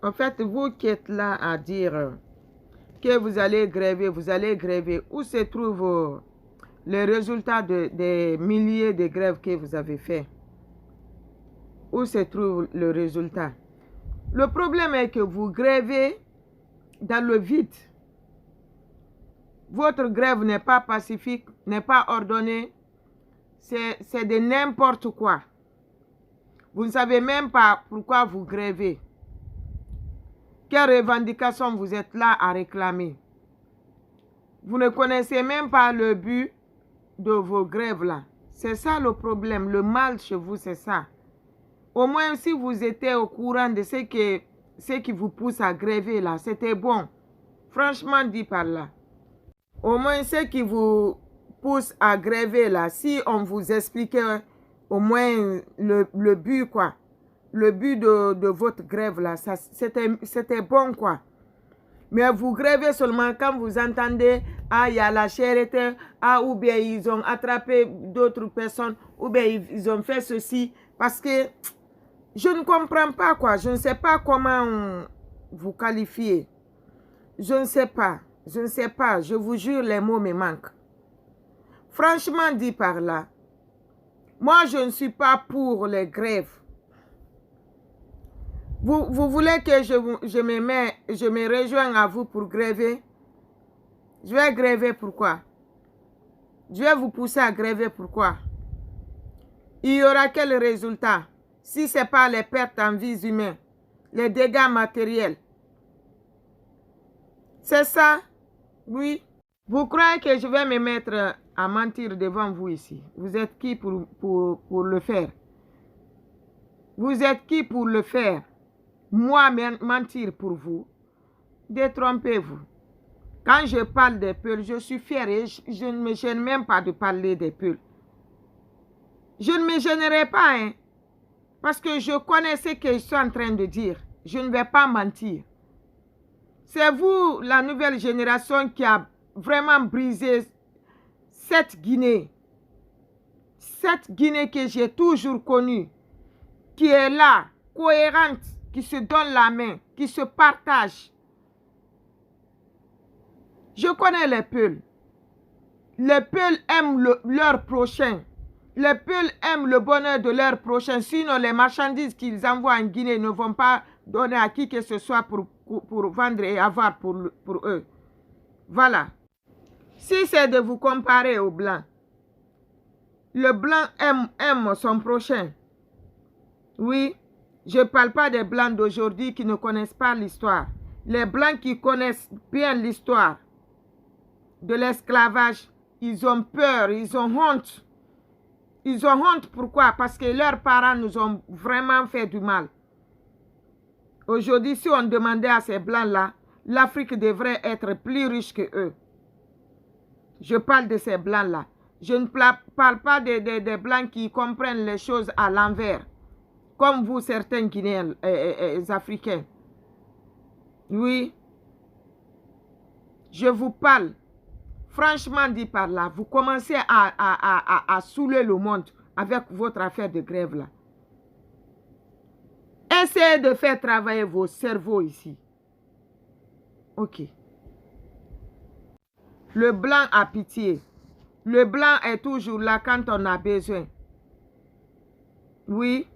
En fait, vous qui êtes là à dire que vous allez gréver, où se trouve le résultat des milliers de grèves que vous avez fait? Où se trouve le résultat? Le problème est que vous grèvez dans le vide. Votre grève n'est pas pacifique, n'est pas ordonnée. C'est de n'importe quoi. Vous ne savez même pas pourquoi vous grèvez. Quelle revendication vous êtes là à réclamer? Vous ne connaissez même pas le but de vos grèves là. C'est ça le problème. Le mal chez vous, c'est ça. Au moins, si vous étiez au courant de ce qui vous pousse à gréver là, c'était bon. Franchement dit par là. Au moins, ce qui vous pousse à gréver là, si on vous expliquait au moins le but quoi. Le but de votre grève là, c'était bon quoi. Mais vous grèvez seulement quand vous entendez, ah, il y a la charité, ah, ou bien ils ont attrapé d'autres personnes, ou bien ils ont fait ceci. Parce que je ne comprends pas quoi. Je ne sais pas comment vous qualifier. Je ne sais pas. Je ne sais pas. Je vous jure, les mots me manquent. Franchement dit par là, moi je ne suis pas pour les grèves. Vous voulez que je me rejoigne à vous pour gréver? Je vais gréver pourquoi? Je vais vous pousser à gréver pourquoi? Il y aura quel résultat? Si ce n'est pas les pertes en vies humaines, les dégâts matériels. C'est ça? Oui. Vous croyez que je vais me mettre à mentir devant vous ici? Vous êtes qui pour le faire? Vous êtes qui pour le faire? Moi, mentir pour vous? Détrompez-vous. Quand je parle des peuls, je suis fière et je ne me gêne même pas de parler des peuls. Je ne me gênerai pas, hein, parce que je connais ce que je suis en train de dire. Je ne vais pas mentir. C'est vous, la nouvelle génération, qui a vraiment brisé cette Guinée. Cette Guinée que j'ai toujours connue, qui est là, cohérente, qui se donne la main, qui se partage. Je connais les Peuls. Les Peuls aiment leur prochain. Les Peuls aiment le bonheur de leur prochain. Sinon, les marchandises qu'ils envoient en Guinée ne vont pas donner à qui que ce soit pour vendre et avoir pour eux. Voilà. Si c'est de vous comparer aux Blancs, le Blanc aime son prochain. Oui, je ne parle pas des Blancs d'aujourd'hui qui ne connaissent pas l'histoire. Les Blancs qui connaissent bien l'histoire de l'esclavage, ils ont peur, ils ont honte. Ils ont honte, pourquoi? Parce que leurs parents nous ont vraiment fait du mal. Aujourd'hui, si on demandait à ces Blancs-là, l'Afrique devrait être plus riche que eux. Je parle de ces Blancs-là. Je ne parle pas des Blancs qui comprennent les choses à l'envers. Comme vous, certains Guinéens, Africains. Oui. Je vous parle. Franchement dit par là, vous commencez à saouler le monde avec votre affaire de grève là. Essayez de faire travailler vos cerveaux ici. Ok. Le Blanc a pitié. Le Blanc est toujours là quand on a besoin. Oui.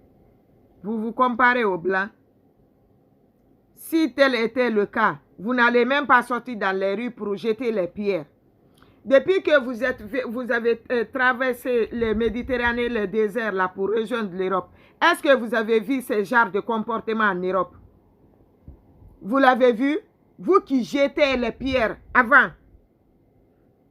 Vous vous comparez au Blanc. Si tel était le cas, vous n'allez même pas sortir dans les rues pour jeter les pierres. Depuis que vous avez traversé le Méditerranée, le désert là pour rejoindre l'Europe, est-ce que vous avez vu ce genre de comportement en Europe? Vous l'avez vu? Vous qui jetez les pierres avant.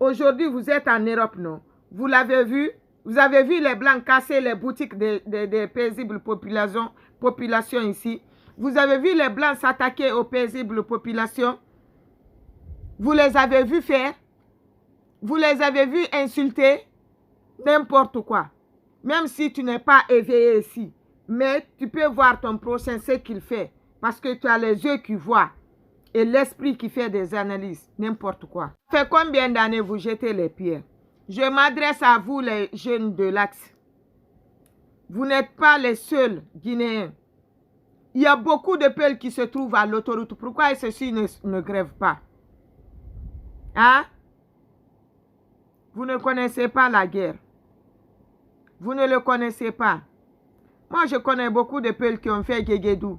Aujourd'hui, vous êtes en Europe, non? Vous l'avez vu? Vous avez vu les Blancs casser les boutiques des paisibles populations ici? Vous avez vu les Blancs s'attaquer aux paisibles populations? Vous les avez vus faire? Vous les avez vus insulter? N'importe quoi. Même si tu n'es pas éveillé ici. Mais tu peux voir ton prochain ce qu'il fait. Parce que tu as les yeux qui voient. Et l'esprit qui fait des analyses. N'importe quoi. Ça fait combien d'années vous jetez les pierres? Je m'adresse à vous les jeunes de l'Axe. Vous n'êtes pas les seuls Guinéens. Il y a beaucoup de peuls qui se trouvent à l'autoroute. Pourquoi ceux-ci ne grèvent pas? Hein? Vous ne connaissez pas la guerre. Vous ne le connaissez pas. Moi, je connais beaucoup de peuls qui ont fait Guéguédou.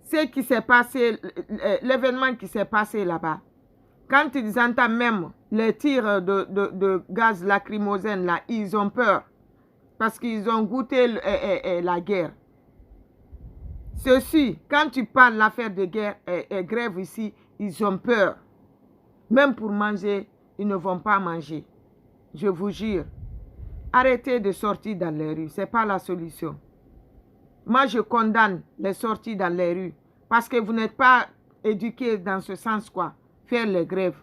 Ce qui s'est passé, l'événement qui s'est passé là-bas. Quand ils entendent même les tirs de gaz lacrymogène, là, ils ont peur. Parce qu'ils ont goûté la guerre. Ceux-ci, quand tu parles l'affaire de guerre et grève ici, ils ont peur. Même pour manger, ils ne vont pas manger. Je vous jure. Arrêtez de sortir dans les rues. Ce n'est pas la solution. Moi, je condamne les sorties dans les rues. Parce que vous n'êtes pas éduqués dans ce sens, quoi. Faire les grèves.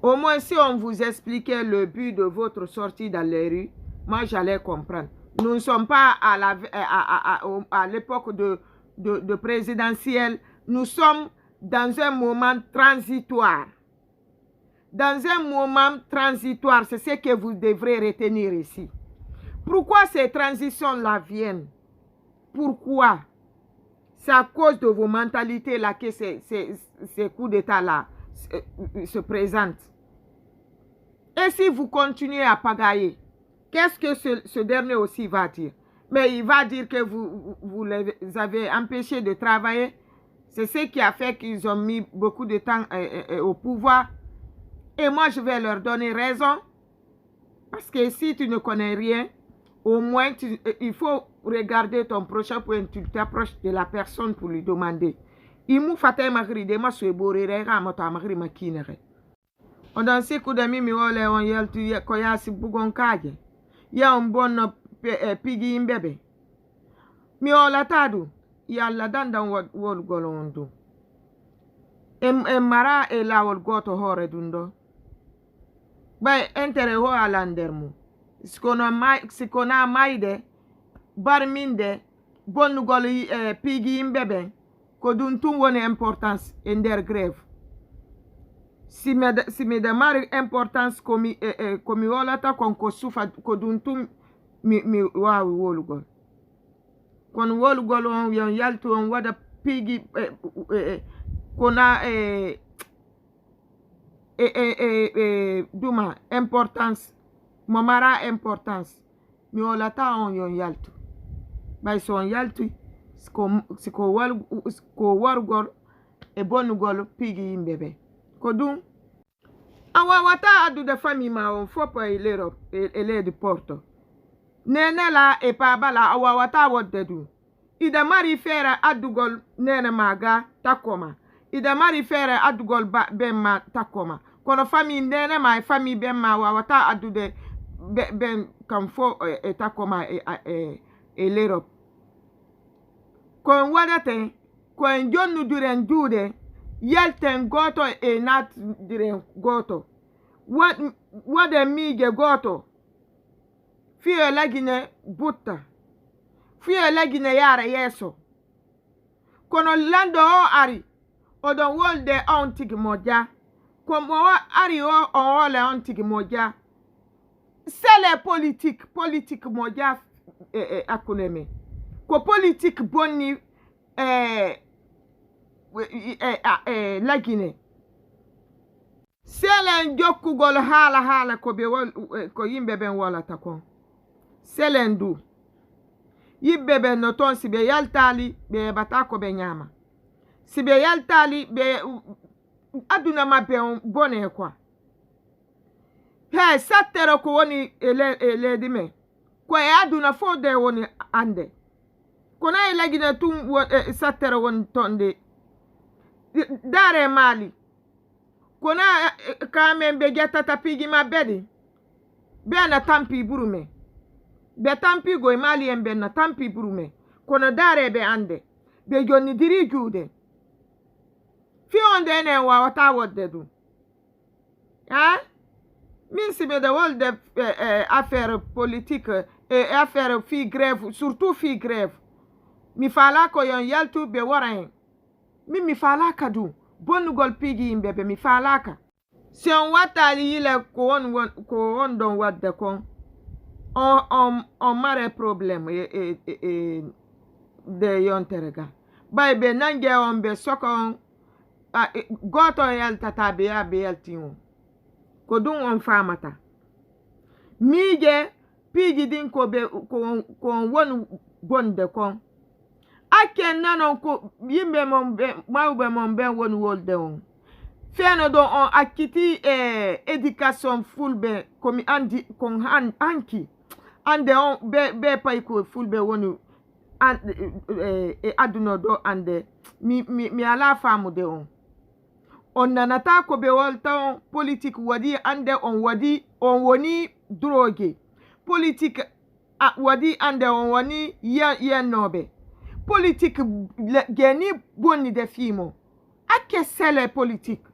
Au moins, si on vous expliquait le but de votre sortie dans les rues, moi, j'allais comprendre. Nous ne sommes pas à l'époque de présidentielle. Nous sommes dans un moment transitoire. Dans un moment transitoire, c'est ce que vous devrez retenir ici. Pourquoi ces transitions-là viennent? Pourquoi? C'est à cause de vos mentalités-là que ces coups d'État-là se présentent. Et si vous continuez à pagailler, qu'est-ce que ce dernier aussi va dire? Mais il va dire que vous les avez empêchés de travailler. C'est ce qui a fait qu'ils ont mis beaucoup de temps au pouvoir. Et moi, je vais leur donner raison. Parce que si tu ne connais rien, au moins, il faut regarder ton prochain point. Tu t'approches de la personne pour lui demander. Imu fatay magri de ma sueborere ramota magri makinere. On dans ce coup de mi wole on yel tu koyasi bugon kaje. Ya on bonno pigi imbebe. Mi ola tadu. Ya la dandan wol golondo. Mara e la wol goto hore dundo. Bay entere ho alandermu. Sikona maide barminde bonu goli pigi imbebe. Kodun tun woni importance in der grève. Si me demare importance komi wolata kon ko sufa kodun tun mi wawi wolugol. Kon wolugol on yon yaltu on wada pigi kona duma importance momara importance mi wolata on yon yaltu. Bay son yaltu ko wargol e bonugol pigi imbebe kodum awawata adu de fami ma on fopo ele de porto nene la e pa bala awawata woddedu ida mari fere adugol nene maga takoma ida mari fere adugol bemma takoma kono fami nene ma fami bemma awawata adu de ben kam fo takoma l'Europe. Kon wadate, kon jonnu duren jude, yelten goto e nat duren goto. Wade mige goto. Fiyo lagine butta. Fiyo lagine yara yeso. Kono lando o ari, odon wolde on tigi moja. Komo ari o ole on tigi moja. C'est politique moja akuneme. Ko politique bonni la Guinée. Selen jokkugol hala ko be ko yimbe ben wala takon. Selen du. Yibbe ben no ton sibe yaltali be batako be nyama. Sibe yaltali be aduna mabe on bone kwa. He satero ko woni ele dime. Ko aduna fode woni ande. Kona ilagina tun satero won tonde dare mali kona kamen be geta tapigi ma bedi be na tampi burume be tampi go mali embe na tampi burume kono dare be ande be jonni diri jude fi onde ne wa wata wodde du min si be de wolde affaire politique et affaire fi grève surtout fi grève. Mi fala ko yon yaltu be waran. Mi fala kadu. Bonu gol pigi imbebe mi fala ka. Si on watali yile ko on don wadde kon. On mare problem de yon terega. bay be nange on be sokon goto yel tata be ya be yel tinwo ko dun on famata mije piji din ko be ko won bonde kon ake nanon ko yimbe mon be mawbe mon ben won wolde on feno do on akiti education fulbe komi andi kon anki ande on be pay ko fulbe wonu aduno do ande mi ala famu de on nanata ko be wolta politique wadi ande on woni drogue politique wadi ande on woni nobe politique geni bonni de fimo ake sele politique